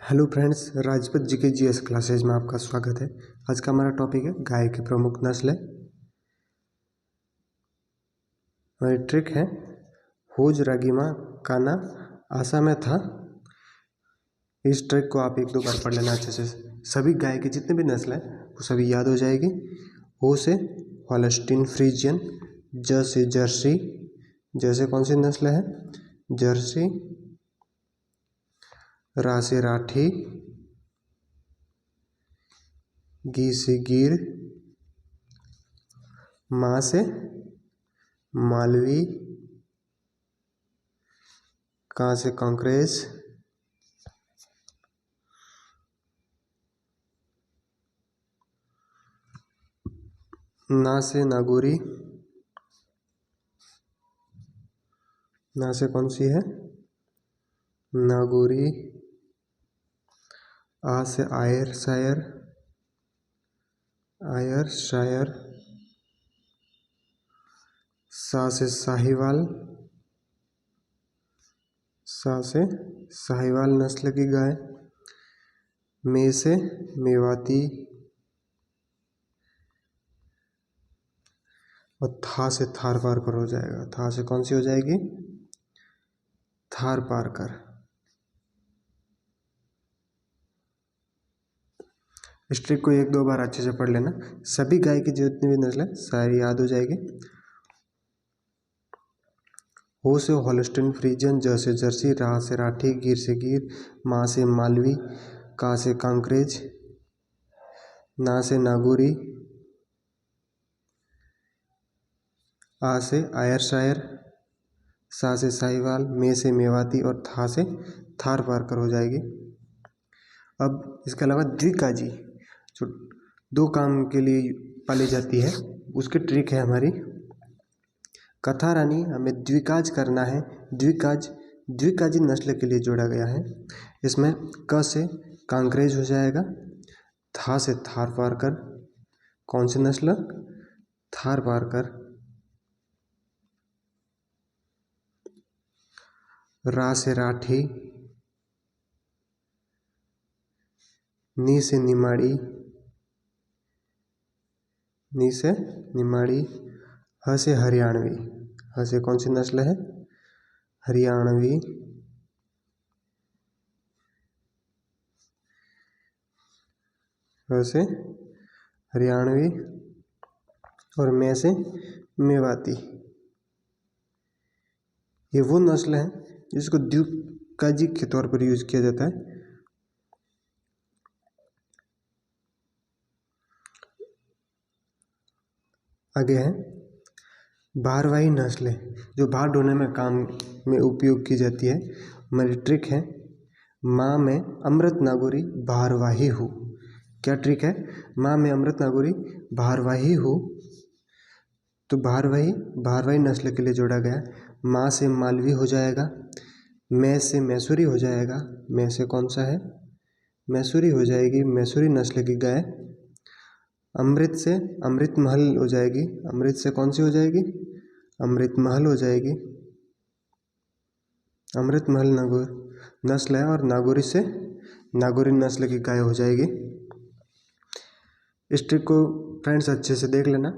Hello friends, Rajpath GK GS classes में आपका स्वागत है। आज का हमारा टॉपिक है गाय की प्रमुख नस्लें। हमारी ट्रिक है होज रागीमा काना आशा में था। इस ट्रिक को आप एक दो बार पढ़ लेना अच्छे से। सभी गाय की जितने भी नस्ल हैं वो सभी याद हो जाएगी। हो से हॉलस्टीन फ्रीजियन, ज से जर्सी, जैसे कौन सी नस्ल है जर्सी, रा से राठी, गी से गिर, माँ से मालवी, का से कांकरेज, ना से नागौरी, ना से कौन सी है नागौरी, आ से आयर शायर, आयर शायर, सा से साहिवाल, सा से साहिवाल नस्ल की गाय, मे से मेवाती और था से थार पारकर हो जाएगा। था से कौन सी हो जाएगी थार पारकर। इस ट्रिक को एक दो बार अच्छे से पढ़ लेना। सभी गाय की जितनी भी नस्ल है सारी याद हो जाएगी। हो से हॉलस्टीन फ्रीजियन, ज से जर्सी, रा से राठी, गिर से गिर, माँ से मालवी, का से कांकरेज, ना से नागौरी, आ से आयर शायर, सा से साहिवाल, मे से मेवाती और था से थार पारकर हो जाएगी। अब इसके अलावा द्विकाजी जो दो काम के लिए पाली जाती है उसकी ट्रिक है हमारी। कथा रानी हमें द्विकाज करना है। द्विकाजी नस्ल के लिए जोड़ा गया है। इसमें क से कांकरेज हो जाएगा, था से थार पारकर, कौन सी नस्ल थार पारकर, रा से राठी, नी से निमाड़ी, नी से निमाड़ी, ह से हरियाणवी, ह से कौन सी नस्ल है हरियाणवी, ह से हरियाणवी और मैं से मेवाती। ये वो नस्ल है जिसको द्विकाजी के तौर पर यूज किया जाता है। आगे है भारवाही नस्लें जो भार ढोने में काम में उपयोग की जाती है। हमारी ट्रिक है माँ में अमृत नागौरी भारवाही हूँ। क्या ट्रिक है माँ में अमृत नागौरी भारवाही हूँ। तो भारवाही नस्ल के लिए जोड़ा गया। माँ से मालवी हो जाएगा, मैं से मैसूरी हो जाएगा, मैं से कौन सा है मैसूरी हो जाएगी, मैसूरी नस्ल की गाय। अमृत से अमृत महल हो जाएगी, अमृत से कौन सी हो जाएगी अमृत महल हो जाएगी। अमृत महल नागौर नस्ल है और नागौरी से नागौरी नस्ल की गाय हो जाएगी। इस ट्रिक को फ्रेंड्स अच्छे से देख लेना।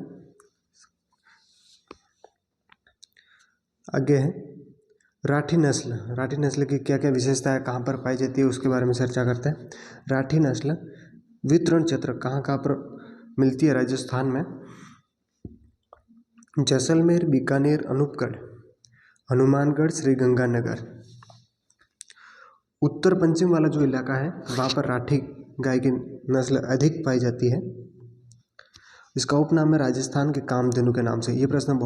आगे है राठी नस्ल। राठी नस्ल की क्या क्या विशेषता है, कहाँ पर पाई जाती है उसके बारे में चर्चा करते हैं। राठी नस्ल वितरण क्षेत्र कहाँ कहाँ पर मिलती है राजस्थान में, जैसलमेर, बीकानेर, अनूपगढ़, हनुमानगढ़, श्रीगंगानगर। उत्तर पश्चिम वाला जो इलाका है वहाँ पर राठी गाय की नस्ल अधिक पाई जाती है। इसका उपनाम है राजस्थान के कामधेनु के नाम से। ये प्रश्न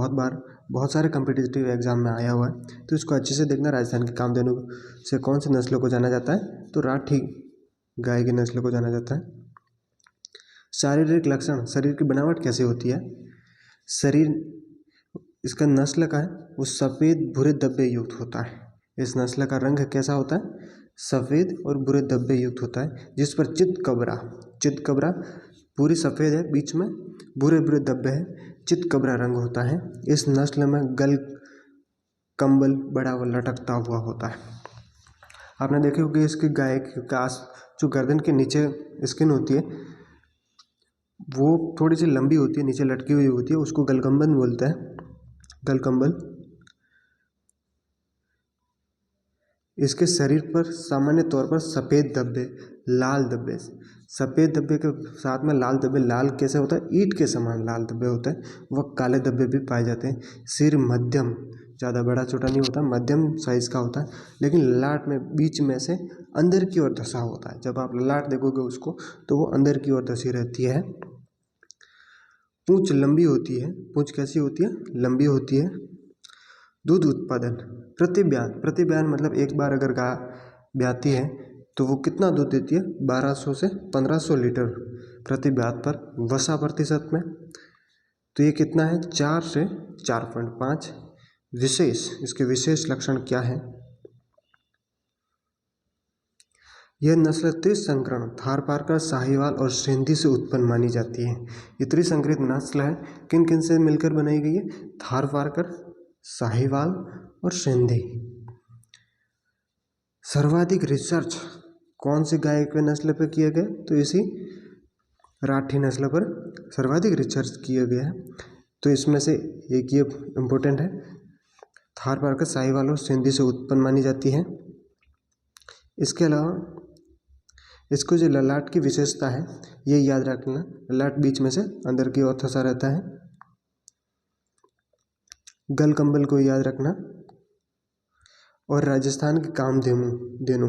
बहुत सारे कम्पिटिटिव एग्जाम में आया हुआ है, तो इसको अच्छे से देखना। राजस्थान के कामधेनु से कौन सी नस्लों को जाना जाता है, तो राठी गाय की नस्ल को जाना जाता है। शारीरिक लक्षण, शरीर की बनावट कैसे होती है। शरीर इसका नस्ल का है वो सफ़ेद भूरे धब्बे युक्त होता है। इस नस्ल का रंग कैसा होता है सफ़ेद और भूरे धब्बे युक्त होता है, जिस पर चितकबरा पूरी सफ़ेद है, बीच में भूरे भूरे धब्बे हैं, चितकबरा रंग होता है। इस नस्ल में गल कंबल बड़ा व लटकता हुआ होता है। आपने देखे होंगे इसकी गाय के कास जो गर्दन के नीचे स्किन होती है वो थोड़ी सी लंबी होती है, नीचे लटकी हुई होती है, उसको गलकंबल बोलते हैं, गलकंबल। इसके शरीर पर सामान्य तौर पर सफ़ेद धब्बे, लाल धब्बे, सफ़ेद धब्बे के साथ में लाल धब्बे, लाल कैसे होता है, ईंट के समान लाल धब्बे होते हैं, वह काले धब्बे भी पाए जाते हैं। सिर मध्यम, ज़्यादा बड़ा छोटा नहीं होता, मध्यम साइज़ का होता है, लेकिन ललाट में बीच में से अंदर की ओर धंसा होता है। जब आप ललाट देखोगे उसको तो वो अंदर की ओर धंसी रहती है। पूंछ लंबी होती है, पूंछ कैसी होती है, लंबी होती है। दूध उत्पादन, प्रतिब्यान, प्रतिब्यान मतलब एक बार अगर गाय ब्याती है तो वो कितना दूध देती है, 1200 से 1500 लीटर प्रति ब्यात पर। वसा प्रतिशत में तो ये कितना है, 4 से 4.5। विशेष, इसके विशेष लक्षण क्या है, यह नस्ल त्रिसंकरण, थारपारकर, साहिवाल और सिंधी से उत्पन्न मानी जाती है। ये त्रिसंकरित नस्ल है, किन किन से मिलकर बनाई गई है, थारपारकर, साहिवाल और सिंधी। सर्वाधिक रिसर्च कौन सी गाय के नस्ल पर किया गया, तो इसी राठी नस्ल पर सर्वाधिक रिसर्च किया गया है। तो इसमें से एक ये इम्पोर्टेंट है, थारपारकर, साहिवाल और सिंधी से उत्पन्न मानी जाती है। इसके अलावा इसको जो ललाट की विशेषता है ये याद रखना, ललाट बीच में से अंदर की ओर धंसा रहता है। गलकंबल को याद रखना। और राजस्थान के कामधेनु,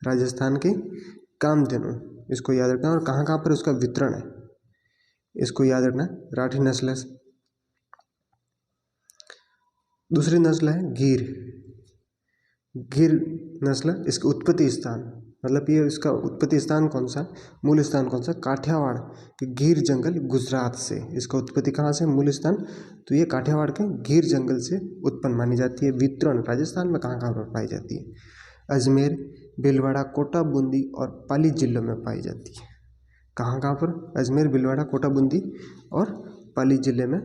राजस्थान के कामधेनु, इसको याद रखना। और कहाँ कहाँ पर उसका वितरण है इसको याद रखना। राठी नस्ल, दूसरी नस्ल है गिर, गिर नस्ल। इसकी उत्पत्ति स्थान, मतलब ये इसका उत्पत्ति स्थान कौन सा, मूल स्थान कौन सा, काठियावाड़ के गिर जंगल, गुजरात से। इसका उत्पत्ति कहाँ से, मूल स्थान, तो ये काठियावाड़ के गिर जंगल से उत्पन्न मानी जाती है। वितरण राजस्थान में कहाँ कहाँ पर पाई जाती है, अजमेर, भीलवाड़ा, कोटा, बूंदी और पाली जिलों में पाई जाती है। कहाँ कहाँ पर, अजमेर, भीलवाड़ा, कोटा, बूंदी और पाली जिले में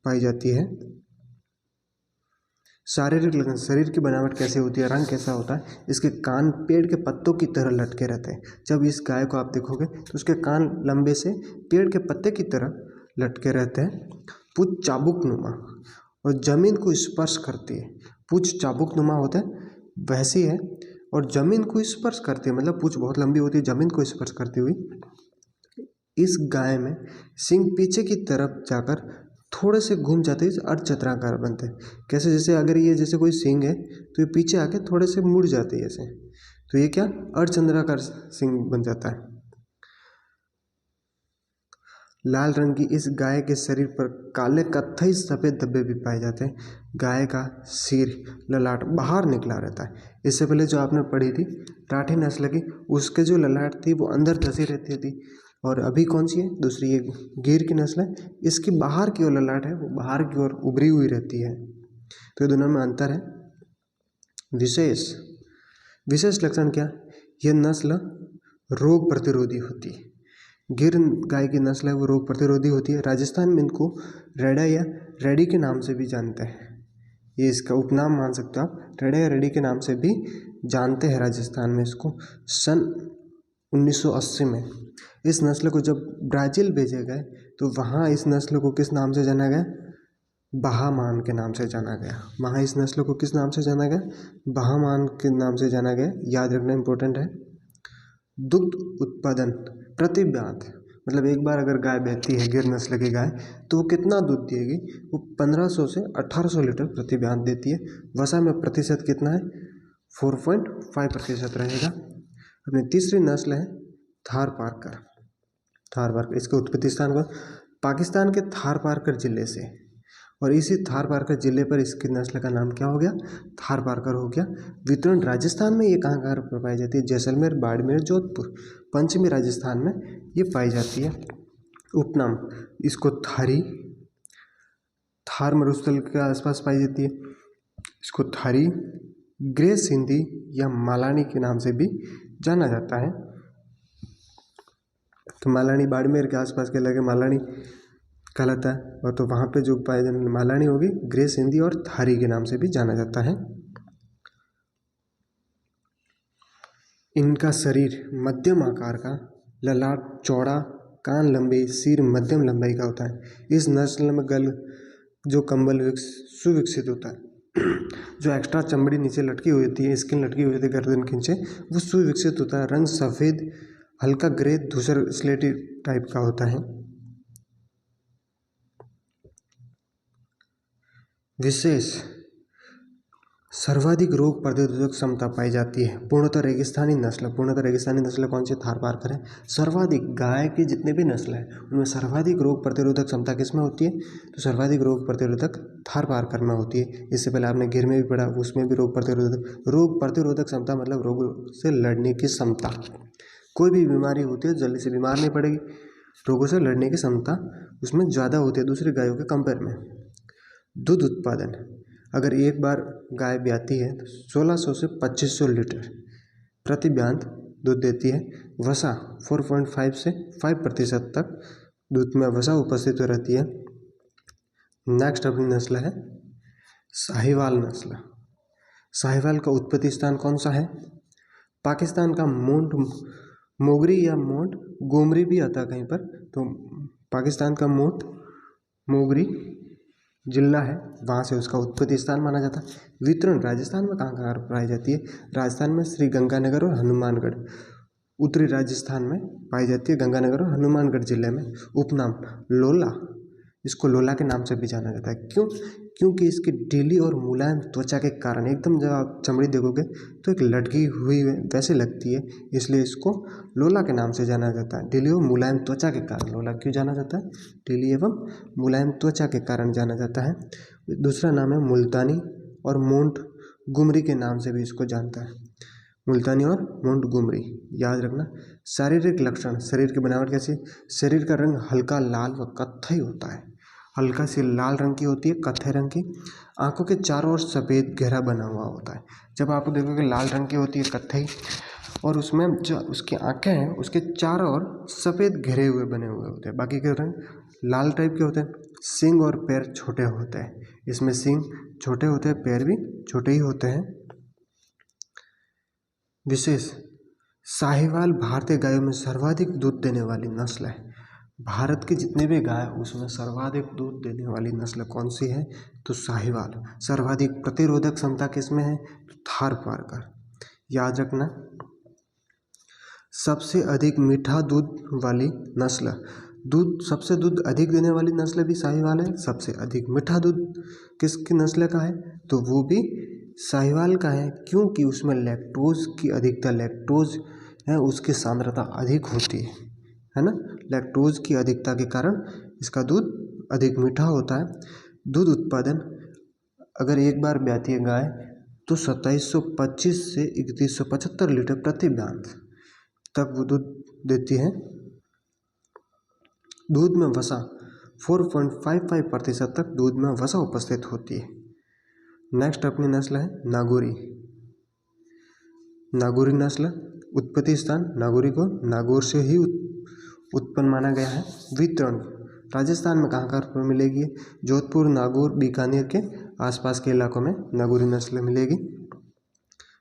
पाई जाती है। शारीरिक लक्षण, शरीर की बनावट कैसे होती है, रंग कैसा होता है, इसके कान पेड़ के पत्तों की तरह लटके रहते हैं। जब इस गाय को आप देखोगे तो उसके कान लंबे से पेड़ के पत्ते की तरह लटके रहते हैं। पूंछ चाबुक नुमा और जमीन को स्पर्श करती है। पूंछ चाबुक नुमा होता है वैसी है और जमीन को स्पर्श करती है, मतलब पूंछ बहुत लंबी होती है, जमीन को स्पर्श करती हुई। इस गाय में सींग पीछे की तरफ जाकर थोड़े से घूम जाते हैं, अर्धचंद्राकार बनते हैं। कैसे, जैसे अगर ये जैसे कोई सींग है तो ये पीछे आके थोड़े से मुड़ जाते हैं ऐसे, तो ये क्या, अर्धचंद्राकार सींग बन जाता है। लाल रंग की इस गाय के शरीर पर काले कत्थई सफ़ेद धब्बे भी पाए जाते हैं। गाय का सिर, ललाट बाहर निकला रहता है। इससे पहले जो आपने पढ़ी थी राठी नस्ल की, उसके जो ललाट थी वो अंदर धसी रहती थी, और अभी कौन सी है, दूसरी ये गिर की नस्ल है, इसकी बाहर की ओर ललाट है वो बाहर की ओर उभरी हुई रहती है। तो ये दोनों में अंतर है। विशेष, विशेष लक्षण क्या, यह नस्ल रोग प्रतिरोधी होती है। गिर गाय की नस्ल है वो रोग प्रतिरोधी होती है। राजस्थान में इनको रेडा या रेडी के नाम से भी जानते हैं, ये इसका उपनाम मान सकते हो आप, रेडा या रेडी के नाम से भी जानते हैं राजस्थान में इसको। सन 1980 में इस नस्ल को जब ब्राज़ील भेजे गए तो वहाँ इस नस्ल को किस नाम से जाना गया, बहामान के नाम से जाना गया। वहाँ इस नस्ल को किस नाम से जाना गया, बहामान के नाम से जाना गया, याद रखना इंपॉर्टेंट है। दुग्ध उत्पादन, प्रतिब्यात, मतलब एक बार अगर गाय बहती है गिर नस्ल की गाय तो वो कितना दूध देगी, वो 1500 से 1800 लीटर प्रति ब्यात देती है। वसा में प्रतिशत कितना है, 4.5% रहेगा। अपनी तीसरी नस्ल है थारपारकर, थारपारकर, इसका उत्पत्ति स्थान को पाकिस्तान के थारपारकर जिले से, और इसी थारपारकर जिले पर इसकी नस्ल का नाम क्या हो गया, थारपारकर हो गया। वितरण राजस्थान में ये कहाँ कहाँ पर पाई जाती है, जैसलमेर, बाड़मेर, जोधपुर, पश्चिमी राजस्थान में ये पाई जाती है। उपनाम, इसको थारी, थार मरुस्थल के आसपास पाई जाती है, इसको थारी, ग्रे सिंधी या मालानी के नाम से भी जाना जाता है। तो मालानी बाड़मेर के आसपास के इलाके मालानी कहलाता है, और तो वहाँ पे जो पाए जाने मालानी होगी, ग्रे सिंधी और थारी के नाम से भी जाना जाता है। इनका शरीर मध्यम आकार का, ललाट चौड़ा, कान लंबे, सिर मध्यम लंबाई का होता है। इस नस्ल में गल जो कंबल सुविकसित होता है। जो एक्स्ट्रा चमड़ी नीचे लटकी हुई होती है, स्किन लटकी हुई होती है गर्दन के नीचे, वो सुविकसित होता है। रंग सफ़ेद, हल्का ग्रे, धूसर स्लेटी टाइप का होता है। विशेष सर्वाधिक रोग प्रतिरोधक क्षमता पाई जाती है। पूर्णतः रेगिस्तानी नस्ल कौन सी? थारपारकर है। सर्वाधिक गाय की जितने भी नस्ल है उनमें सर्वाधिक रोग प्रतिरोधक क्षमता किसमें होती है? तो सर्वाधिक रोग प्रतिरोधक थारपारकर में होती है। इससे पहले आपने गिर में भी पढ़ा, उसमें भी रोग प्रतिरोधक क्षमता मतलब रोगों से लड़ने की क्षमता। कोई भी बीमारी होती है जल्दी से बीमार नहीं पड़ेगी, रोगों से लड़ने की क्षमता उसमें ज़्यादा होती है दूसरी गायों के कंपेयर में। दूध उत्पादन, अगर एक बार गाय ब्याती है तो 1600 से 2500 लीटर प्रति ब्यांत दूध देती है। वसा 4.5 से 5% तक दूध में वसा उपस्थित रहती है। नेक्स्ट अपनी नस्ल है साहिवाल नस्ल। साहिवाल का उत्पत्ति स्थान कौन सा है? पाकिस्तान का मोंट मोगरी या मोंट गोमरी भी आता है कहीं पर, तो पाकिस्तान का मोंट मोगरी जिला है, वहाँ से उसका उत्पत्ति स्थान माना जाता है। वितरण राजस्थान में कहाँ कहाँ पाई जाती है? राजस्थान में श्री गंगानगर और हनुमानगढ़, उत्तरी राजस्थान में पाई जाती है गंगानगर और हनुमानगढ़ जिले में। उपनाम लोला, इसको लोला के नाम से भी जाना जाता है। क्यों? क्योंकि इसकी ढीली और मुलायम त्वचा के कारण एकदम जब आप चमड़ी देखोगे तो एक लटकी हुई वैसे लगती है, इसलिए इसको लोला के नाम से जाना जाता है। ढीली और मुलायम त्वचा के कारण लोला क्यों जाना जाता है? ढीली एवं मुलायम त्वचा के कारण जाना जाता है। दूसरा नाम है मुल्तानी और मोंट गुमरी के नाम से भी इसको जानता है। मुल्तानी और मोंट गुमरी याद रखना। शारीरिक लक्षण, शरीर की बनावट कैसी? शरीर का रंग हल्का लाल व कत्थई होता है, हल्का सी लाल रंग की होती है, कत्थे रंग की। आंखों के चारों ओर सफ़ेद घेरा बना हुआ होता है। जब आप देखोगे लाल रंग की होती है कत्थई, और उसमें जो उसकी आंखें हैं उसके चारों ओर सफ़ेद घेरे हुए बने हुए होते हैं, बाकी के रंग लाल टाइप के होते हैं। सींग और पैर छोटे होते हैं, इसमें सींग छोटे होते हैं, पैर भी छोटे ही होते हैं। विशेष साहिवाल भारतीय गायों में सर्वाधिक दूध देने वाली नस्ल है। भारत के जितने भी गाय उसमें सर्वाधिक दूध देने वाली नस्ल कौन सी है? तो साहिवाल। सर्वाधिक प्रतिरोधक क्षमता किसमें है? तो थारपारकर, याद रखना। सबसे अधिक मीठा दूध वाली नस्ल, सबसे दूध अधिक देने वाली नस्ल भी साहिवाल है। सबसे अधिक मीठा दूध किसकी नस्ल का है? तो वो भी साहिवाल का है, क्योंकि उसमें लैक्टोज की अधिकता, लैक्टोज है उसकी सांद्रता अधिक होती है ना। लैक्टोज की अधिकता के कारण इसका दूध अधिक मीठा होता है। दूध उत्पादन, अगर एक बार ब्याती है गाय तो 2725 से 3175 लीटर प्रति ब्यांत तक वो दूध देती है। दूध में वसा 4.55% तक दूध में वसा उपस्थित होती है। नेक्स्ट अपनी नस्ल है नागौरी। नागौरी नस्ल, उत्पत्ति स्थान नागौरी को नागौर से ही उत्पन्न माना गया है। वितरण राजस्थान में कहाँ कहाँ पर मिलेगी? जोधपुर, नागौर, बीकानेर के आसपास के इलाकों में नागौरी नस्ल मिलेगी।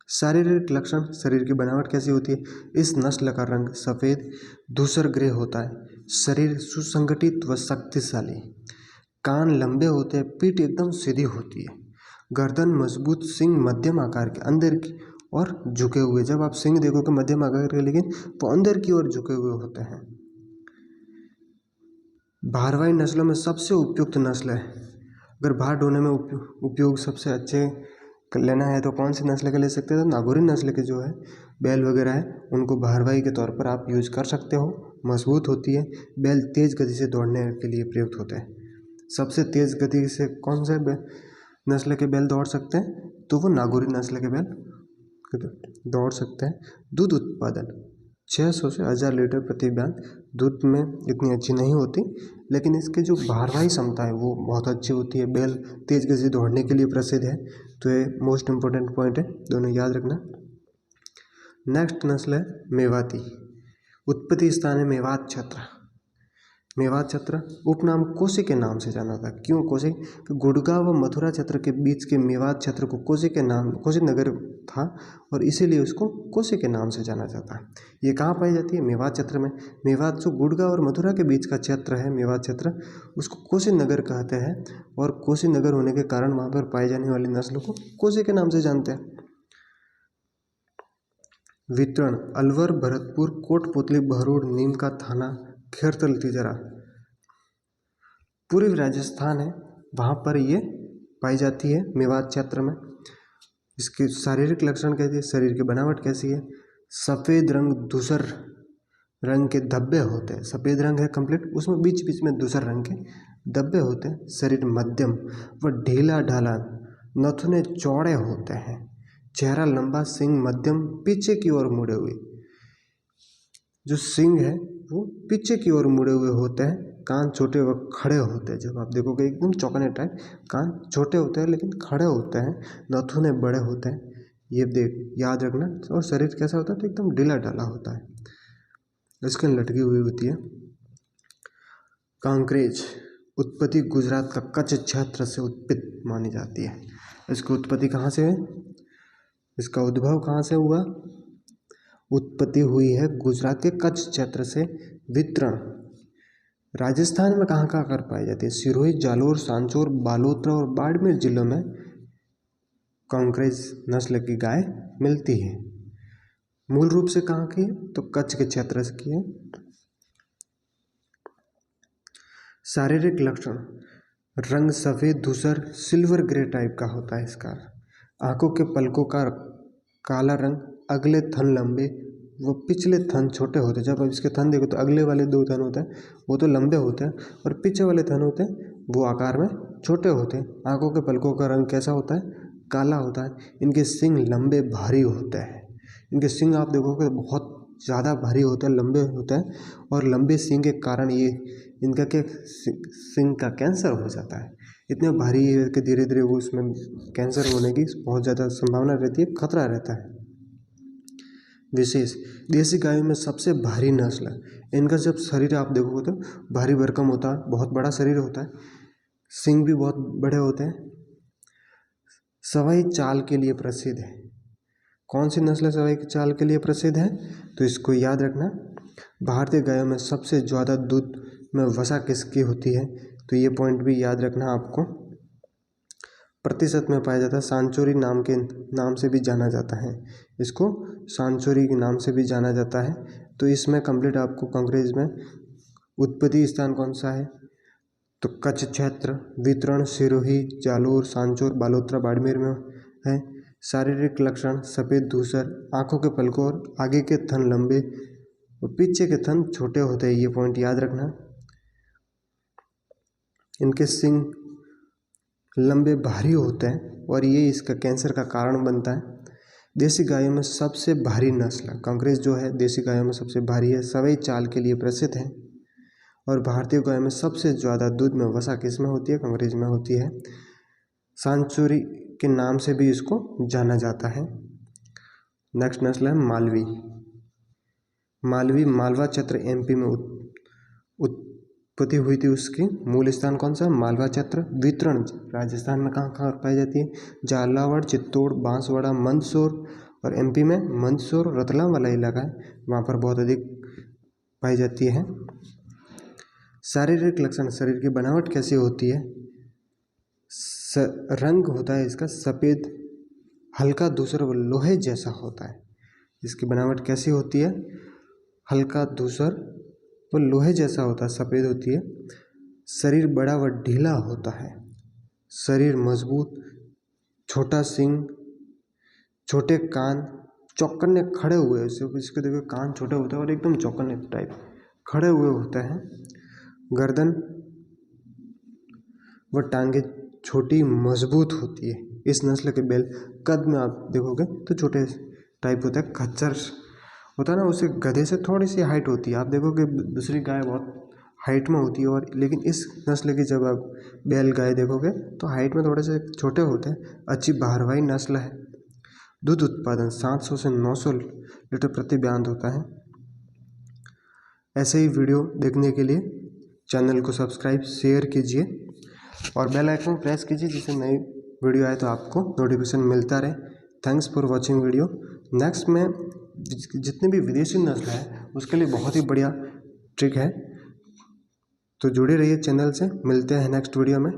शारीरिक लक्षण, शरीर की बनावट कैसी होती है? इस नस्ल का रंग सफ़ेद धूसर ग्रे होता है। शरीर सुसंगठित व शक्तिशाली, कान लंबे होते हैं, पीठ एकदम सीधी होती है, गर्दन मजबूत, सींग मध्यम आकार के अंदर की और झुके हुए। जब आप सींग देखोगे मध्यम आकार के, लेकिन वो अंदर की ओर झुके हुए होते हैं। भारवाही नस्लों में सबसे उपयुक्त नस्ल है। अगर भार ढोने में उपयोग सबसे अच्छे लेना है तो कौन सी नस्ल के ले सकते हैं? तो नागौरी नस्ल के जो है बैल वगैरह है उनको भारवाही के तौर पर आप यूज कर सकते हो। मजबूत होती है, बैल तेज गति से दौड़ने के लिए प्रयुक्त होते हैं। सबसे तेज गति से कौन से नस्ल के बैल दौड़ सकते हैं? तो वो नागौरी नस्ल के बैल दौड़ सकते हैं। दूध उत्पादन 600 से 1000 लीटर प्रति ब्यांत दूध में इतनी अच्छी नहीं होती, लेकिन इसके जो भारवाही क्षमता है वो बहुत अच्छी होती है। बैल तेज गति से दौड़ने के लिए प्रसिद्ध है, तो ये मोस्ट इम्पोर्टेंट पॉइंट है, दोनों याद रखना। नेक्स्ट नस्ल है मेवाती। उत्पत्ति स्थान है मेवात क्षेत्र। मेवात छत्र उपनाम कोसी के नाम से जाना था। क्यों कोसी? कि गुड़गांव व मथुरा छत्र के बीच के मेवात छत्र को कोसी के नाम, कोसी नगर था और इसीलिए उसको कोसी के नाम से जाना जाता है। ये कहाँ पाई जाती है? मेवात छत्र में। मेवात जो गुड़गांव और मथुरा के बीच का क्षेत्र है, मेवात छत्र, उसको कोसी नगर कहते हैं और कोसी नगर होने के कारण वहाँ पर पाई जाने वाली नस्लों को कोसी के नाम से जानते हैं। वितरण अलवर, भरतपुर, कोटपुतली, बहरोड, नीम का थाना, खेरतल, तिजरा, पूर्वी राजस्थान है, वहाँ पर ये पाई जाती है मेवात क्षेत्र में। इसके शारीरिक लक्षण कैसी है? शरीर की बनावट कैसी है? सफ़ेद रंग, धूसर रंग के धब्बे होते हैं। सफ़ेद रंग है कंप्लीट, उसमें बीच बीच में धूसर रंग के धब्बे होते हैं। शरीर मध्यम व ढीला ढाला, नथुने चौड़े होते हैं। चेहरा लंबा, सींग मध्यम पीछे की ओर मुड़े हुए। जो सींग है वो पीछे की ओर मुड़े हुए होते हैं। कान छोटे व खड़े होते हैं। जब आप देखोगे एकदम चौकने टाइप, कान छोटे होते हैं लेकिन खड़े होते हैं। नथुने बड़े होते हैं, ये देख याद रखना। और शरीर कैसा होता है? तो एकदम ढीला ढाला होता है, इसके लटकी हुई होती है। कांकरेज उत्पत्ति गुजरात का कच्छ क्षेत्र से उत्पत्ति मानी जाती है। इसकी उत्पत्ति कहाँ से है? इसका उद्भव कहाँ से हुआ? उत्पत्ति हुई है गुजरात के कच्छ क्षेत्र से। वितरण राजस्थान में कहाँ कहाँ कर पाई जाती है? सिरोही, जालोर, सांचौर, बालोतरा और बाड़मेर जिलों में कांकरेज नस्ल की गाय मिलती है। मूल रूप से कहाँ की है? तो कच्छ के क्षेत्र से की है। शारीरिक लक्षण रंग सफ़ेद, धूसर, सिल्वर ग्रे टाइप का होता है इसका। आंखों के पलकों का काला रंग, अगले थन लंबे वो पिछले थन छोटे होते हैं। जब आप इसके थन देखो तो अगले वाले 2 थन होते हैं वो तो लंबे होते हैं और पीछे वाले थन होते हैं वो आकार में छोटे होते हैं। आंखों के पलकों का रंग कैसा होता है? काला होता है। इनके सींग लंबे भारी होते हैं। इनके सींग आप देखोगे बहुत ज़्यादा भारी होते हैं, लंबे होते हैं और लंबे सींग के कारण ये इनका क्या सींग का कैंसर हो जाता है। इतने भारी है कि धीरे धीरे वो उसमें कैंसर होने की बहुत ज़्यादा संभावना रहती है, खतरा रहता है। विशेष देसी गायों में सबसे भारी नस्ल है। इनका जब शरीर आप देखोगे तो भारी भरकम होता है, बहुत बड़ा शरीर होता है, सींग भी बहुत बड़े होते हैं। सवाई चाल के लिए प्रसिद्ध है। कौन सी नस्ल सवाई चाल के लिए प्रसिद्ध है? तो इसको याद रखना। भारतीय गायों में सबसे ज़्यादा दूध में वसा किसकी होती है? तो ये पॉइंट भी याद रखना आपको। प्रतिशत में पाया जाता है। सांचौरी नाम से भी जाना जाता है। इसको सांचौरी के नाम से भी जाना जाता है। तो इसमें कंप्लीट आपको कांकरेज में उत्पत्ति स्थान कौन सा है? तो कच्छ क्षेत्र। वितरण सिरोही, जालोर, सांचौर, बालोतरा, बाड़मेर में है। शारीरिक लक्षण सफ़ेद, धूसर, आंखों के पलकों और आगे के थन लंबे और पीछे के थन छोटे होते हैं। ये पॉइंट याद रखना। इनके सींग लंबे भारी होते हैं और ये इसका कैंसर का कारण बनता है। देसी गायों में सबसे भारी नस्ल कांकरेज जो है देसी गायों में सबसे भारी है। सवाई चाल के लिए प्रसिद्ध है और भारतीय गायों में सबसे ज़्यादा दूध में वसा किस में होती है? कांकरेज में होती है। सांचौरी के नाम से भी इसको जाना जाता है। नेक्स्ट नस्ल है मालवी। मालवी मालवा क्षेत्र एमपी में उत्पत्ति हुई थी। उसकी मूल स्थान कौन सा? मालवा क्षेत्र। वितरण राजस्थान में कहाँ कहाँ पाई जाती है? झालावाड़, चित्तौड़, बांसवाड़ा, मंदसौर और एमपी में मंदसौर, रतलाम वाला इलाका है, वहाँ पर बहुत अधिक पाई जाती है। शारीरिक लक्षण शरीर की बनावट कैसी होती है? रंग होता है इसका सफ़ेद, हल्का धूसर व लोहे जैसा होता है। इसकी बनावट कैसी होती है? हल्का धूसर व लोहे जैसा होता है, सफ़ेद होती है। शरीर बड़ा व ढीला होता है। शरीर मजबूत, छोटा सींग, छोटे कान, चौकन्ने खड़े हुए। इसके देखो कान छोटे होते हैं और एकदम चौकन्ने टाइप खड़े हुए होते हैं। गर्दन व टांगे छोटी मजबूत होती है। इस नस्ल के बैल कद में आप देखोगे तो छोटे टाइप होता है। खच्चर होता है ना, उससे गधे से थोड़ी सी हाइट होती है। आप देखोगे दूसरी गाय बहुत हाइट में होती है और लेकिन इस नस्ल की जब आप बैल गाय देखोगे तो हाइट में थोड़े से छोटे होते हैं। अच्छी बहरवाई नस्ल है। दूध उत्पादन 700 से 900 लीटर प्रति ब्यात होता है। ऐसे ही वीडियो देखने के लिए चैनल को सब्सक्राइब शेयर कीजिए और बेल आइकन प्रेस कीजिए, जिससे नई वीडियो आए तो आपको नोटिफिकेशन मिलता रहे। Thanks for watching video. Next में जितने भी विदेशी नस्ल है उसके लिए बहुत ही बढ़िया ट्रिक है, तो जुड़े रहिए चैनल से। मिलते हैं नेक्स्ट वीडियो में।